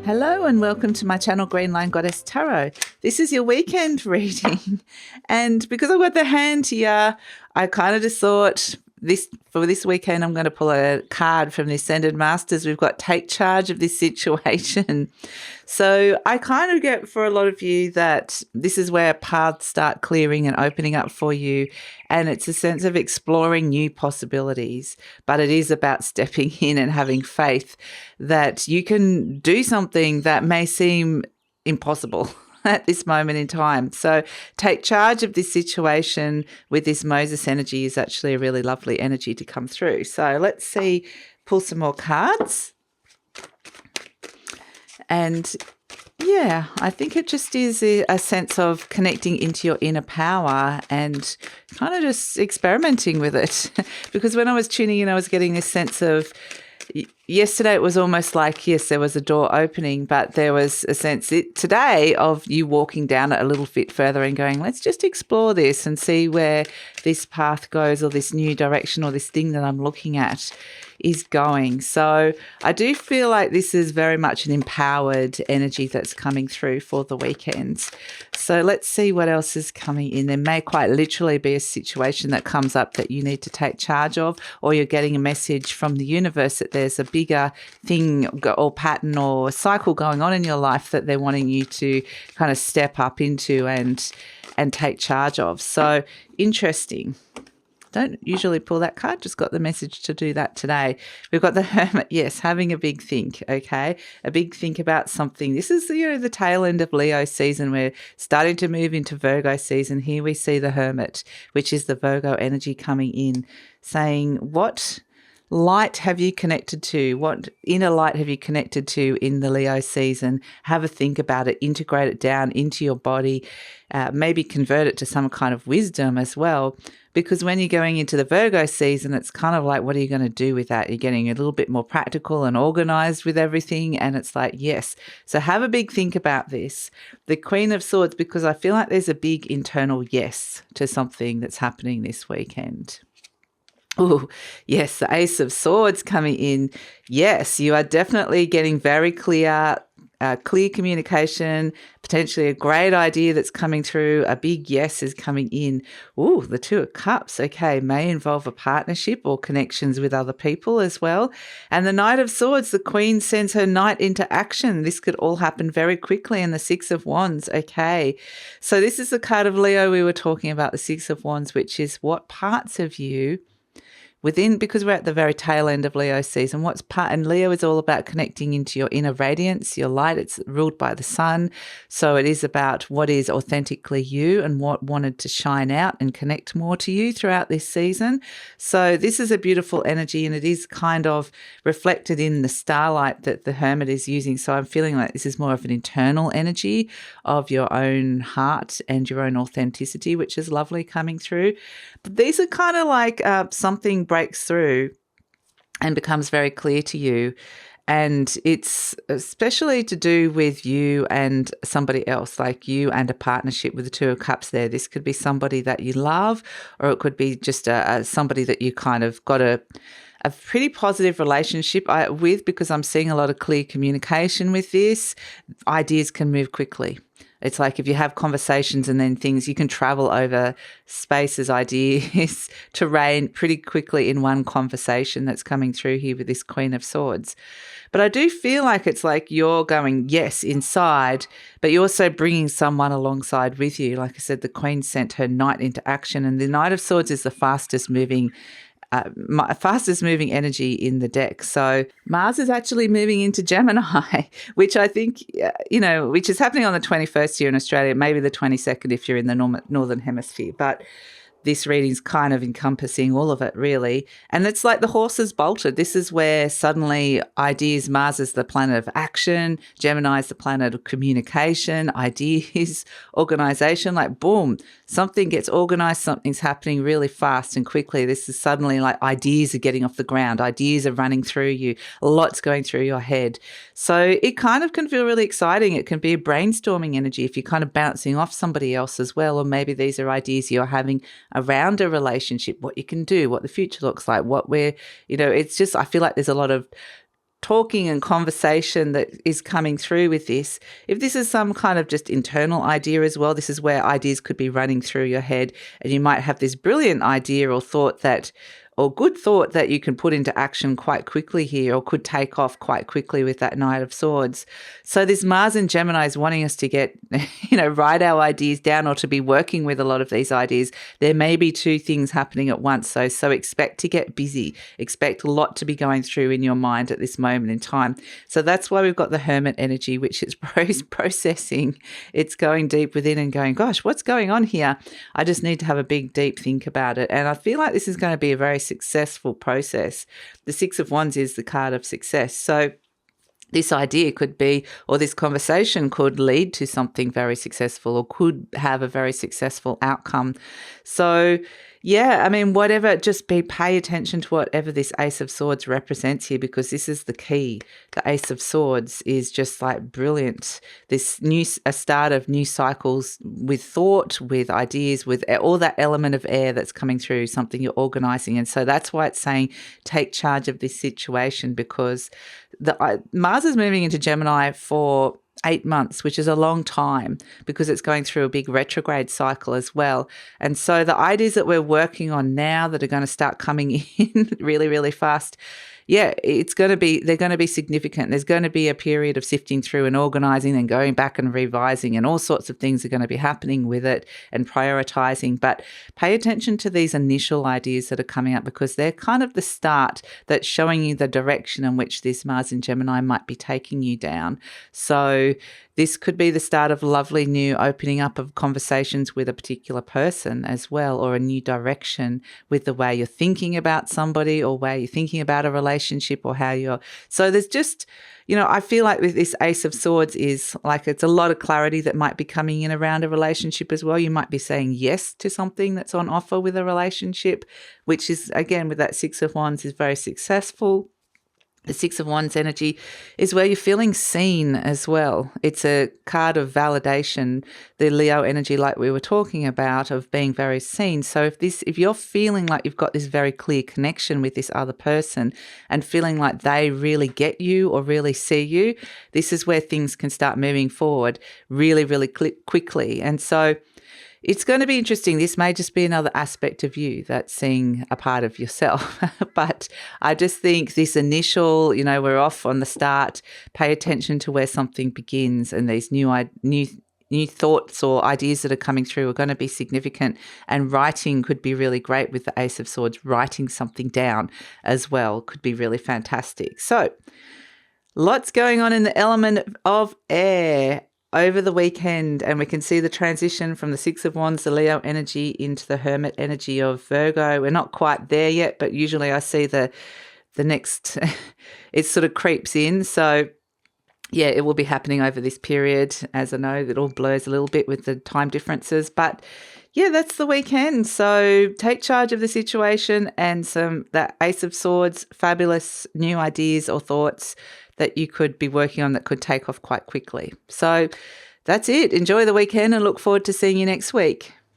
Hello and welcome to my channel GreenLion Goddess Tarot. This is your weekend reading, and because I've got the hand here, I kind of just thought for this weekend I'm going to pull a card from the Ascended Masters. We've got take charge of this situation. So I kind of get for a lot of you that this is where paths start clearing and opening up for you, and it's a sense of exploring new possibilities, but it is about stepping in and having faith that you can do something that may seem impossible at this moment in time. So take charge of this situation with this Moses energy is actually a really lovely energy to come through. So let's see, pull some more cards. And yeah, I think it just is a sense of connecting into your inner power and kind of just experimenting with it. Because when I was tuning in, I was getting this sense of, yesterday it was almost like, yes, there was a door opening, but there was a sense today of you walking down it a little bit further and going, let's just explore this and see where this path goes, or this new direction, or this thing that I'm looking at is going. So I do feel like this is very much an empowered energy that's coming through for the weekends. So let's see what else is coming in. There may quite literally be a situation that comes up that you need to take charge of, or you're getting a message from the universe that there's a bigger thing or pattern or cycle going on in your life that they're wanting you to kind of step up into and take charge of. So interesting. Don't usually pull that card, just got the message to do that today. We've got the Hermit, yes, having a big think, okay? A big think about something. This is, the tail end of Leo season. We're starting to move into Virgo season. Here we see the Hermit, which is the Virgo energy coming in, saying, what light have you connected to? What inner light have you connected to in the Leo season? Have a think about it, integrate it down into your body, maybe convert it to some kind of wisdom as well. Because when you're going into the Virgo season, it's kind of like, what are you going to do with that? You're getting a little bit more practical and organized with everything. And it's like, yes. So have a big think about this. The Queen of Swords, because I feel like there's a big internal yes to something that's happening this weekend. Oh, yes, the Ace of Swords coming in. Yes, you are definitely getting very clear communication, potentially a great idea that's coming through. A big yes is coming in. Oh, the Two of Cups, okay, may involve a partnership or connections with other people as well. And the Knight of Swords, the Queen sends her knight into action. This could all happen very quickly. And the Six of Wands, okay. So this is the card of Leo we were talking about, the Six of Wands, which is what parts of you because we're at the very tail end of Leo season, and Leo is all about connecting into your inner radiance, your light. It's ruled by the sun. So it is about what is authentically you and what wanted to shine out and connect more to you throughout this season. So this is a beautiful energy, and it is kind of reflected in the starlight that the Hermit is using. So I'm feeling like this is more of an internal energy of your own heart and your own authenticity, which is lovely coming through. But these are kind of like something breaks through and becomes very clear to you. And it's especially to do with you and somebody else, like you and a partnership with the Two of Cups there. This could be somebody that you love, or it could be just somebody that you kind of got a pretty positive relationship with, because I'm seeing a lot of clear communication with this. Ideas can move quickly. It's like if you have conversations and then things, you can travel over spaces, ideas, terrain pretty quickly in one conversation that's coming through here with this Queen of Swords. But I do feel like it's like you're going, yes, inside, but you're also bringing someone alongside with you. Like I said, the Queen sent her knight into action, and the Knight of Swords is the fastest moving energy in the deck. So Mars is actually moving into Gemini, which I think, which is happening on the 21st here in Australia, maybe the 22nd if you're in the Northern Hemisphere. But this reading's kind of encompassing all of it, really. And it's like the horse has bolted. This is where suddenly ideas, Mars is the planet of action, Gemini is the planet of communication, ideas, organization, like boom, something gets organized, something's happening really fast and quickly. This is suddenly like ideas are getting off the ground, ideas are running through you, lots going through your head. So it kind of can feel really exciting. It can be a brainstorming energy if you're kind of bouncing off somebody else as well, or maybe these are ideas you're having around a relationship, what you can do, what the future looks like, it's just, I feel like there's a lot of talking and conversation that is coming through with this, if this is some kind of just internal idea as well, this is where ideas could be running through your head, and you might have this brilliant idea or thought that, or good thought that you can put into action quite quickly here, or could take off quite quickly with that Knight of Swords. So this Mars in Gemini is wanting us to get, write our ideas down, or to be working with a lot of these ideas. There may be two things happening at once. So expect to get busy. Expect a lot to be going through in your mind at this moment in time. So that's why we've got the Hermit energy, which is processing. It's going deep within and going, gosh, what's going on here? I just need to have a big, deep think about it. And I feel like this is going to be a very successful process. The Six of Wands is the card of success. So this idea could be, or this conversation could lead to something very successful, or could have a very successful outcome. So yeah, I mean, whatever, just pay attention to whatever this Ace of Swords represents here, because this is the key. The Ace of Swords is just like brilliant. A start of new cycles with thought, with ideas, with all that element of air that's coming through, something you're organizing. And so that's why it's saying take charge of this situation, because Mars is moving into Gemini for 8 months, which is a long time, because it's going through a big retrograde cycle as well. And so the ideas that we're working on now that are going to start coming in really, really fast, yeah, they're going to be significant. There's going to be a period of sifting through and organizing and going back and revising, and all sorts of things are going to be happening with it, and prioritizing. But pay attention to these initial ideas that are coming up, because they're kind of the start that's showing you the direction in which this Mars in Gemini might be taking you down. So this could be the start of lovely new opening up of conversations with a particular person as well, or a new direction with the way you're thinking about somebody, or way you're thinking about a relationship, or how you're. So there's just, I feel like with this Ace of Swords is like, it's a lot of clarity that might be coming in around a relationship as well. You might be saying yes to something that's on offer with a relationship, which is, again, with that Six of Wands, is very successful. The Six of Wands energy is where you're feeling seen as well. It's a card of validation, the Leo energy, like we were talking about, of being very seen. So if you're feeling like you've got this very clear connection with this other person, and feeling like they really get you or really see you, this is where things can start moving forward really, really quickly. And so it's going to be interesting. This may just be another aspect of you that's seeing a part of yourself. But I just think this initial, we're off on the start. Pay attention to where something begins, and these new thoughts or ideas that are coming through are going to be significant. And writing could be really great with the Ace of Swords. Writing something down as well could be really fantastic. So lots going on in the element of air over the weekend, and we can see the transition from the Six of Wands, the Leo energy, into the Hermit energy of Virgo. We're not quite there yet, but usually I see the next, it sort of creeps in. So yeah, it will be happening over this period. As I know, it all blurs a little bit with the time differences, but yeah, that's the weekend. So take charge of the situation, and that Ace of Swords, fabulous new ideas or thoughts that you could be working on that could take off quite quickly. So that's it. Enjoy the weekend and look forward to seeing you next week.